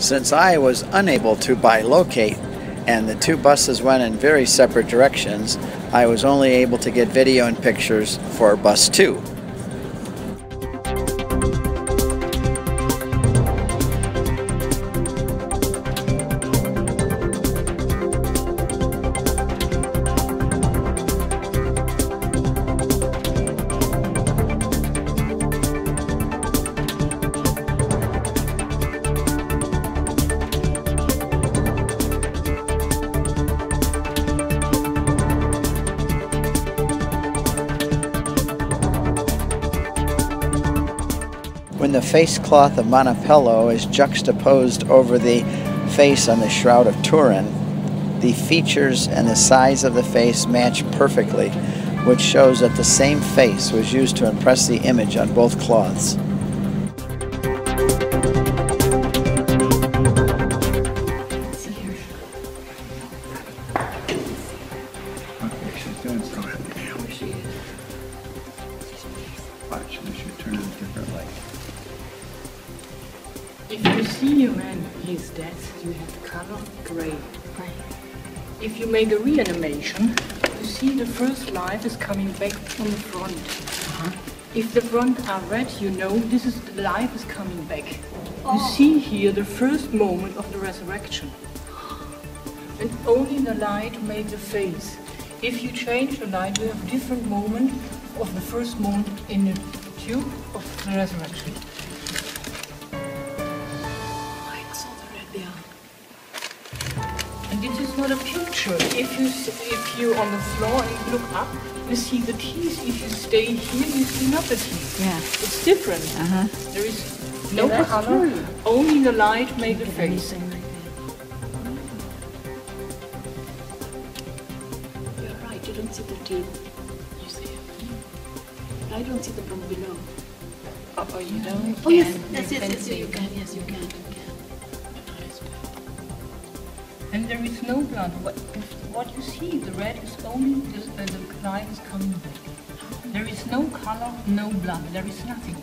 Since I was unable to bilocate and the two buses went in very separate directions, I was only able to get video and pictures for bus 2. When the face cloth of Manoppello is juxtaposed over the face on the Shroud of Turin, the features and the size of the face match perfectly, which shows that the same face was used to impress the image on both cloths. Watch, we should turn on a different light. If you see him and he's dead, you have color gray. If you make a reanimation, you see the first life is coming back on the front. If the front are red, you know this is the life is coming back. You see here the first moment of the resurrection. And only the light makes the face. If you change the light, you have a different moment of the first moment in the tube of the resurrection. I saw the red there. And this is not a picture. If you on the floor and you look up, you see the teeth. If you stay here, you see not the teeth. Yeah. It's different. There is no color, only the light makes the face. You're right, you don't see the teeth. You see it. I don't see them from below. Oh, you don't? Oh yes, yes, you can, yes, you can. And there is no blood. What you see, the red is only the light is coming back. There is no color, no blood. There is nothing.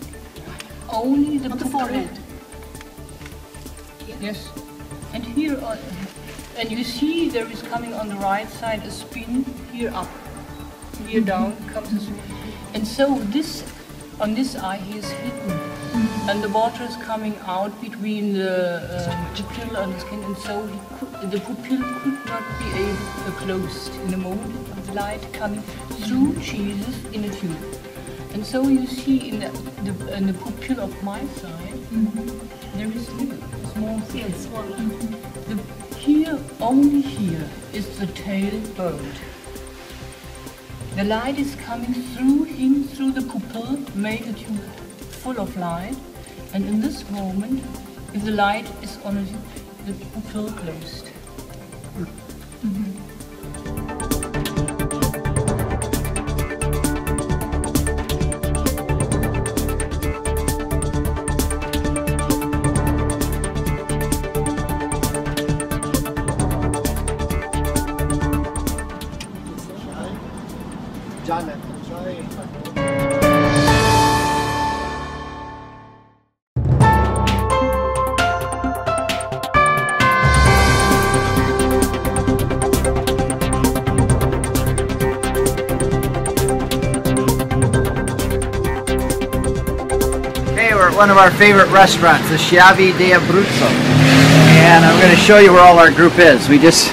Only the forehead. Yes. And here, and you see there is coming on the right side a spin here up, here down comes a spin. And so this, on this eye, he is hidden. And the water is coming out between the pupil and the skin, and so the pupil could not be closed in the moment of the light coming through Jesus in a tube. And so you see in the pupil of my side, there is little small things. Here, only here, is the tail burned. The light is coming through him, through the pupil, made the tube full of light. And in this moment, if the light is on it, the pupil closed. One of our favorite restaurants, the Chiavi di Abruzzo, and I'm going to show you where all our group is. We just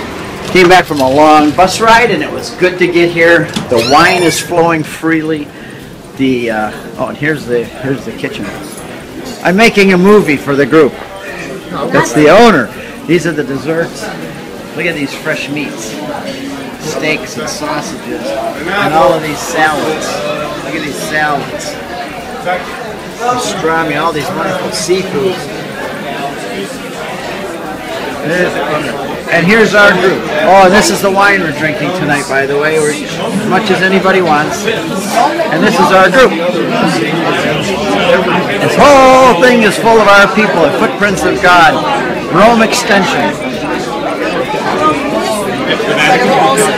came back from a long bus ride and it was good to get here. The wine is flowing freely. And here's the kitchen. I'm making a movie for the group. That's the owner. These are the desserts. Look at these fresh meats, steaks and sausages, and all of these salads. Look at these salads. Pastrami, all these wonderful seafoods. And here's our group. Oh, and this is the wine we're drinking tonight, by the way. We're as much as anybody wants. And this is our group. This whole thing is full of our people, the footprints of God. Rome extension.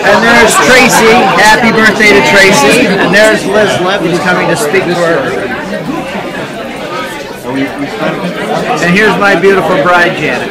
And there's Tracy. Happy birthday to Tracy. And there's Liz Lev, who's coming to speak to her. And here's my beautiful bride, Janet.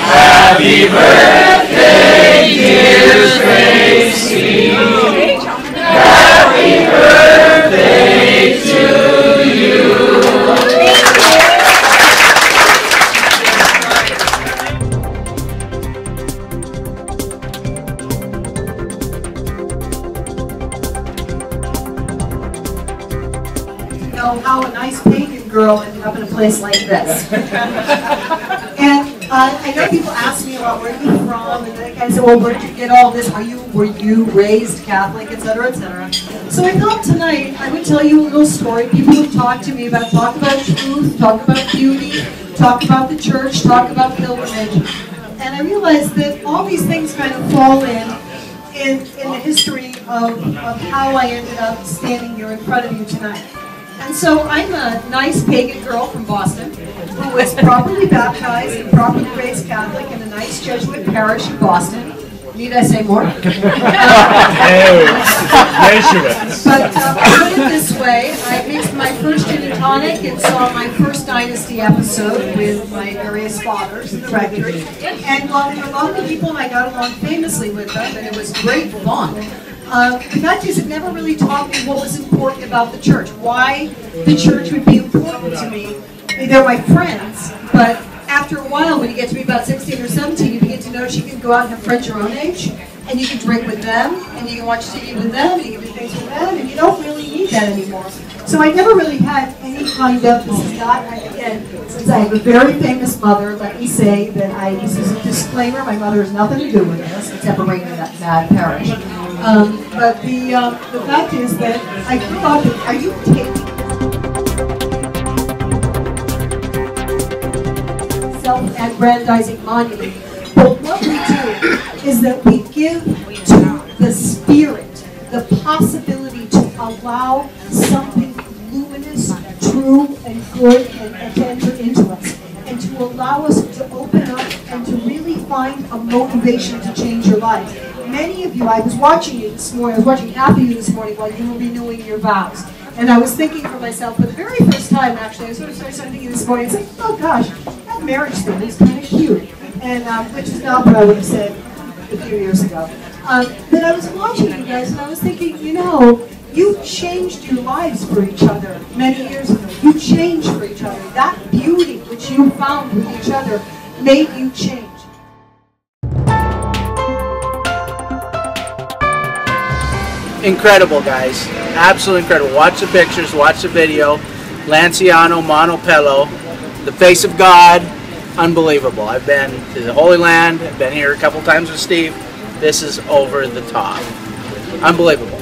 Happy birthday, dear Tracy. Happy birthday to you. Know how a nice pagan girl ended up in a place like this. And I know people ask me about where you're from, and they kind of say, well, where did you get all this? Were you raised Catholic, etc., etc.? So I thought tonight I would tell you a little story. People would talk to me about truth, talk about beauty, talk about the church, talk about pilgrimage. And I realized that all these things kind of fall in the history of how I ended up standing here in front of you tonight. And so I'm a nice pagan girl from Boston who was properly baptized and properly raised Catholic in a nice Jesuit parish in Boston. Need I say more? But I'll put it this way. I mixed my first gin and tonic and saw my first Dynasty episode with my various fathers in the rectory. And while there were a lot of people and I got along famously with them, and it was great fun. The fact is, it never really taught me what was important about the church, why the church would be important to me. They're my friends, but after a while, when you get to be about 16 or 17, you begin to notice you can go out and have friends your own age, and you can drink with them, and you can watch TV with them, and you can do things with them, and you don't really need that anymore. So I never really had any kind of, this is not, again, since I have a very famous mother, let me say that this is a disclaimer, my mother has nothing to do with this, except for bringing that bad parish. But the fact is that I grew up, are you taking self-aggrandizing monument? But what we do is that we give to the spirit the possibility to allow something luminous, true, and good and to enter into us. And to allow us to open up and to really find a motivation to change your life. Many of you, I was watching you this morning, I was watching half of you this morning while you were renewing your vows. And I was thinking for myself, for the very first time actually, I sort of started thinking this morning, it's like, oh gosh, that marriage thing is kind of cute. And which is not what I would have said a few years ago. But I was watching you guys and I was thinking, you know, you changed your lives for each other many years ago. You changed for each other. That beauty which you found with each other made you change. Incredible, guys. Absolutely incredible. Watch the pictures, watch the video. Lanciano, Manoppello, the face of God. Unbelievable. I've been to the Holy Land. I've been here a couple times with Steve. This is over the top. Unbelievable.